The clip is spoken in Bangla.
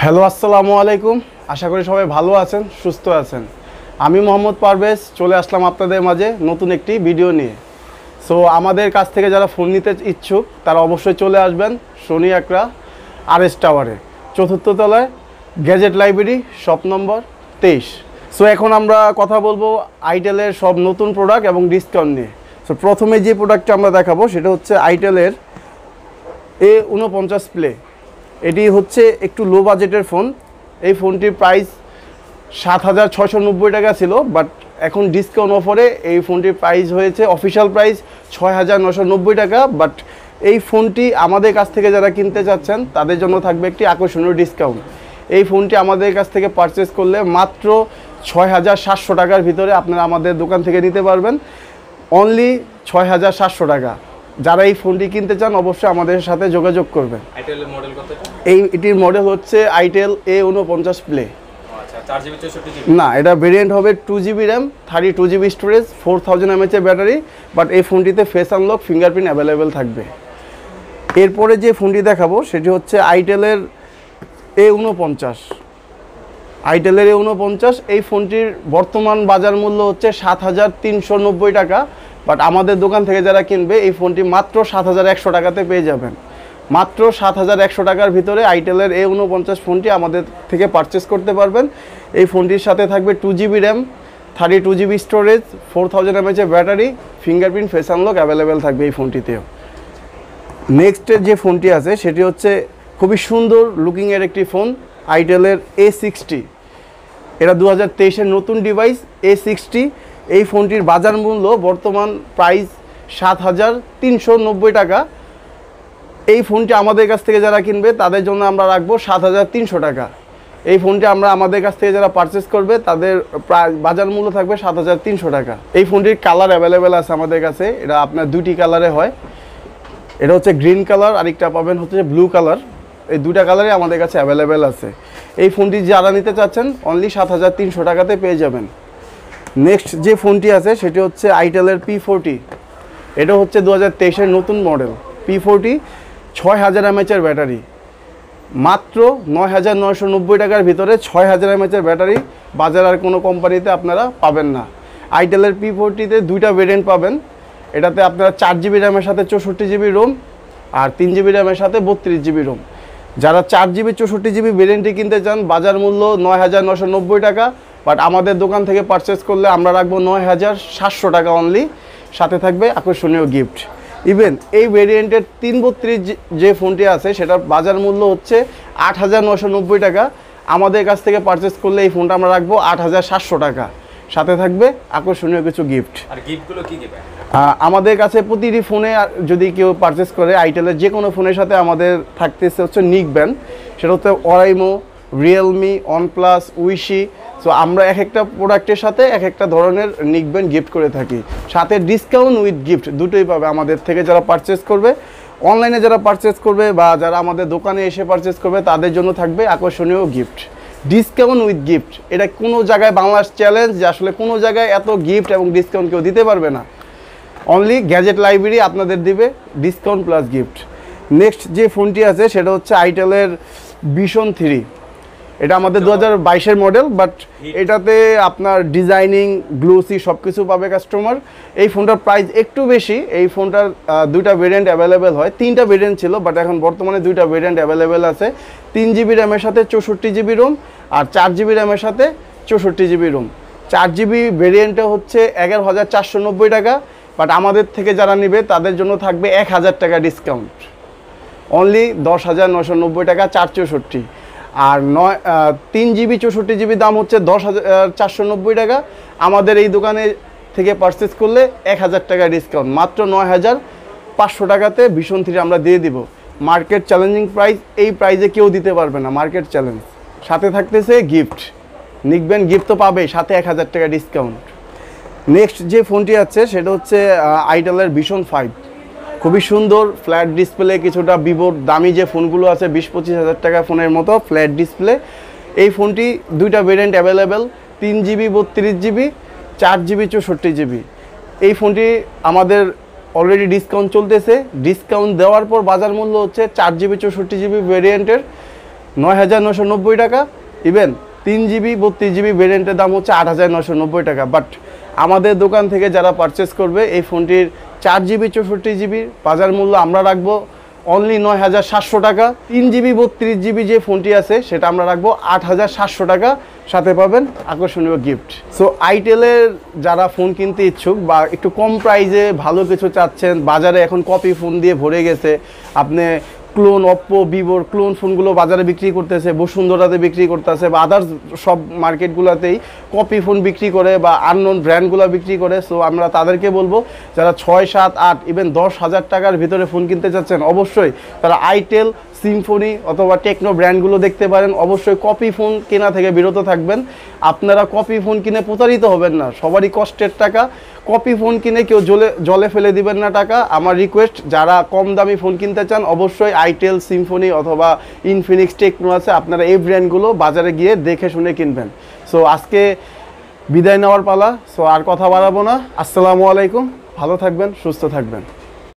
হ্যালো, আসসালামু আলাইকুম। আশা করি সবাই ভালো আছেন, সুস্থ আছেন। আমি মোহাম্মদ পারভেজ চলে আসলাম আপনাদের মাঝে নতুন একটি ভিডিও নিয়ে। সো আমাদের কাছ থেকে যারা ফোন নিতে ইচ্ছুক তারা অবশ্যই চলে আসবেন সোনি একরা RS টাওয়ারে, চতুর্থ তলায়, gadget library, shop number 23। So এখন আমরা কথা বলবো আইটেলের সব নতুন প্রোডাক্ট এবং ডিসকাউন্ট নিয়ে। সো প্রথমে যে প্রোডাক্টটা আমরা দেখাবো সেটা হচ্ছে আইটেলের A49 প্লে। এটি হচ্ছে একটু লো বাজেটের ফোন। এই ফোনটির প্রাইস 7,690 টাকা ছিল, বাট এখন ডিসকাউন্ট অফারে এই ফোনটির প্রাইস হয়েছে, অফিসিয়াল প্রাইস 6,990 টাকা। বাট এই ফোনটি আমাদের কাছ থেকে যারা কিনতে চাচ্ছেন তাদের জন্য থাকবে একটি আকর্ষণীয় ডিসকাউন্ট। এই ফোনটি আমাদের কাছ থেকে পারচেস করলে মাত্র 6,700 টাকার ভিতরে আপনারা আমাদের দোকান থেকে নিতে পারবেন। অনলি 6,700 টাকা। যারা এই ফোনটি কিনতে চান অবশ্যই আমাদের সাথে যোগাযোগ করবেন। আইটেলের মডেল কতটা? এটির মডেল হচ্ছে আইটেল A49 প্লে। আচ্ছা, 4GB 64GB? না, এটা ভেরিয়েন্ট হবে 2GB RAM, 32GB storage, 4000 mAh battery. But এই ফোনটিতে ফেস আনলক, ফিঙ্গারপ্রিন্ট অ্যাভেলেবেল থাকবে। এরপরে যে ফোনটি দেখাবো সেটি হচ্ছে আইটেলের A49। আইটেলের A49 এই ফোনটির বর্তমান বাজার মূল্য হচ্ছে 7,390 টাকা। বাট আমাদের দোকান থেকে যারা কিনবে এই ফোনটি মাত্র 7,100 টাকাতে পেয়ে যাবেন। মাত্র 7,100 টাকার ভিতরে আইটেলের A49 ফোনটি আমাদের থেকে পারচেস করতে পারবেন। এই ফোনটির সাথে থাকবে 2GB RAM, 32GB storage, 4000 mAh battery, fingerprint, face unlock available থাকবে এই ফোনটিতেও। নেক্সটের যে ফোনটি আছে সেটি হচ্ছে খুবই সুন্দর লুকিংয়ের একটি ফোন, আইটেলের A60। এটা 2023-এর নতুন ডিভাইস A60। এই ফোনটির বাজার মূল্য বর্তমান প্রাইস 7,390 টাকা। এই ফোনটি আমাদের কাছ থেকে যারা কিনবে তাদের জন্য আমরা রাখবো 7,300 টাকা। এই ফোনটি আমাদের কাছ থেকে যারা পারচেস করবে তাদের বাজার মূল্য থাকবে 7,300 টাকা। এই ফোনটির কালার অ্যাভেলেবেল আছে আমাদের কাছে। এটা আপনার দুটি কালারে হয়, এটা হচ্ছে গ্রিন কালার, আরেকটা পাবেন হচ্ছে ব্লু কালার। এই দুটা কালারই আমাদের কাছে অ্যাভেলেবেল আছে। এই ফোনটি যারা নিতে চাচ্ছেন অনলি 7,300 টাকাতে পেয়ে যাবেন। নেক্সট যে ফোনটি আছে সেটি হচ্ছে আইটেলের P40। এটা হচ্ছে 2023-এর নতুন মডেল P40, 6000 mAh ব্যাটারি। মাত্র 9,990 টাকার ভিতরে 6000 mAh ব্যাটারি বাজার আর কোনো কোম্পানিতে আপনারা পাবেন না। আইটেলের P40-তে দুইটা ভেরিয়েন্ট পাবেন। এটাতে আপনারা 4GB র্যামের সাথে 64GB রোম আর 3GB র্যামের সাথে 32GB রোম। যারা 4GB 64GB ভেরিয়েন্টটি কিনতে চান বাজার মূল্য 9,990 টাকা। বাট আমাদের দোকান থেকে পারচেস করলে আমরা রাখবো 9,700 টাকা অনলি, সাথে থাকবে আকর্ষণীয় গিফট। ইভেন এই ভেরিয়েন্টের 332 যে ফোনটি আছে সেটার বাজার মূল্য হচ্ছে 8,990 টাকা। আমাদের কাছ থেকে পারচেস করলে এই ফোনটা আমরা রাখবো 8,700 টাকা, সাথে থাকবে আকর্ষণীয় কিছু গিফট। আর গিফটগুলো কি দিবেন? আমাদের কাছে প্রতিটি ফোনে যদি কেউ পারচেস করে আইটেলের যে কোনো ফোনের সাথে আমাদের থাকতেছে হচ্ছে নিক ব্যান্ড। সেটা হচ্ছে অরাইমো, রিয়েলমি, ওয়ানপ্লাস, উইশি। সো আমরা এক একটা প্রোডাক্টের সাথে এক একটা ধরনের নিক ব্যান্ড গিফট করে থাকি। সাথে ডিসকাউন্ট উইথ গিফট দুটোই পাবে আমাদের থেকে যারা পারচেস করবে। অনলাইনে যারা পারচেস করবে বা যারা আমাদের দোকানে এসে পারচেস করবে তাদের জন্য থাকবে আকর্ষণীয় গিফট, ডিসকাউন্ট উইথ গিফট। এটা কোনো জায়গায় বাংলাদেশ চ্যালেঞ্জ যে আসলে কোনো জায়গায় এত গিফট এবং ডিসকাউন্ট কেউ দিতে পারবে না। অনলি গ্যাজেট লাইব্রেরি আপনাদের দিবে ডিসকাউন্ট প্লাস গিফট। নেক্সট যে ফোনটি আছে সেটা হচ্ছে আইটেলের Vision 3। এটা আমাদের 2022-এর মডেল, বাট এটাতে আপনার ডিজাইনিং, গ্লোসি সব কিছু পাবে কাস্টমার। এই ফোনটার প্রাইস একটু বেশি। এই ফোনটার দুইটা ভেরিয়েন্ট অ্যাভেলেবেল হয়, তিনটা ভেরিয়েন্ট ছিল বাট এখন বর্তমানে দুইটা ভেরিয়েন্ট অ্যাভেলেবেল আছে। 3GB র্যামের সাথে 64GB রোম আর 4GB র্যামের সাথে 64GB রোম। 4GB ভেরিয়েন্টে হচ্ছে 11,490 টাকা। বাট আমাদের থেকে যারা নেবে তাদের জন্য থাকবে 1,000 টাকা ডিসকাউন্ট, অনলি 10,990 টাকা 464। আর 3GB 64GB দাম হচ্ছে 10,490 টাকা। আমাদের এই দোকানে থেকে পারচেস করলে 1,000 টাকা ডিসকাউন্ট, মাত্র 9,500 টাকাতে Vision 3 আমরা দিয়ে দিব। মার্কেট চ্যালেঞ্জিং প্রাইস, এই প্রাইসে কেউ দিতে পারবে না, মার্কেট চ্যালেঞ্জ। সাথে থাকতেছে গিফট, নিকবেন গিফট তো পাবেই, সাথে 1,000 টাকা ডিসকাউন্ট। নেক্সট যে ফোনটি আছে সেটা হচ্ছে আইটেলের Vision 5। খুবই সুন্দর ফ্ল্যাট ডিসপ্লে, কিছুটা ভিভোর দামি যে ফোনগুলো আছে 20-25 হাজার টাকা ফোনের মতো ফ্ল্যাট ডিসপ্লে। এই ফোনটি দুইটা variant available, 3GB 32GB, 4GB 64GB। এই ফোনটি আমাদের অলরেডি ডিসকাউন্ট চলতেছে। ডিসকাউন্ট দেওয়ার পর বাজার মূল্য হচ্ছে 4GB 64GB ভেরিয়েন্টের 9,990 টাকা। ইভেন 3GB 32GB ভেরিয়েন্টের দাম হচ্ছে 8,990 টাকা। বাট আমাদের দোকান থেকে যারা পারচেস করবে এই ফোনটির 4GB 64GB বাজার মূল্য আমরা রাখবো অনলি 9,700 টাকা। 3GB 32GB যে ফোনটি আছে সেটা আমরা রাখবো 8,700 টাকা, সাথে পাবেন আকর্ষণীয় গিফট। সো আইটেলের যারা ফোন কিনতে ইচ্ছুক বা একটু কম প্রাইসে ভালো কিছু চাচ্ছেন, বাজারে এখন কপি ফোন দিয়ে ভরে গেছে, আপনি ক্লোন অপ্পো ভিভোর ক্লোন ফোনগুলো বাজারে বিক্রি করতেছে, বসুন্ধরাতে বিক্রি করতেছে বা আদার্স সব মার্কেটগুলোতেই কপি ফোন বিক্রি করে বা আননোন ব্র্যান্ডগুলো বিক্রি করে। সো আমরা তাদেরকে বলবো যারা 6, 7, 8 ইভেন 10,000 টাকার ভিতরে ফোন কিনতে চাচ্ছেন অবশ্যই তারা আইটেল, সিম্ফনি অথবা টেকনো ব্র্যান্ডগুলো দেখতে পারেন। অবশ্যই কপি ফোন কেনা থেকে বিরত থাকবেন। আপনারা কপি ফোন কিনে প্রতারিত হবেন না, সবারই কষ্টের টাকা। কপি ফোন কিনে কেউ জলে ফেলে দিবেন না টাকা। আমার রিকোয়েস্ট, যারা কম দামি ফোন কিনতে চান অবশ্যই আইটেল, সিম্ফনি অথবা ইনফিনিক্স, টেকনো আছে, আপনারা এই ব্র্যান্ডগুলো বাজারে গিয়ে দেখে শুনে কিনবেন। সো আজকে বিদায় নেওয়ার পালা। সো আর কথা বাড়াবো না। আসসালামু আলাইকুম, ভালো থাকবেন, সুস্থ থাকবেন।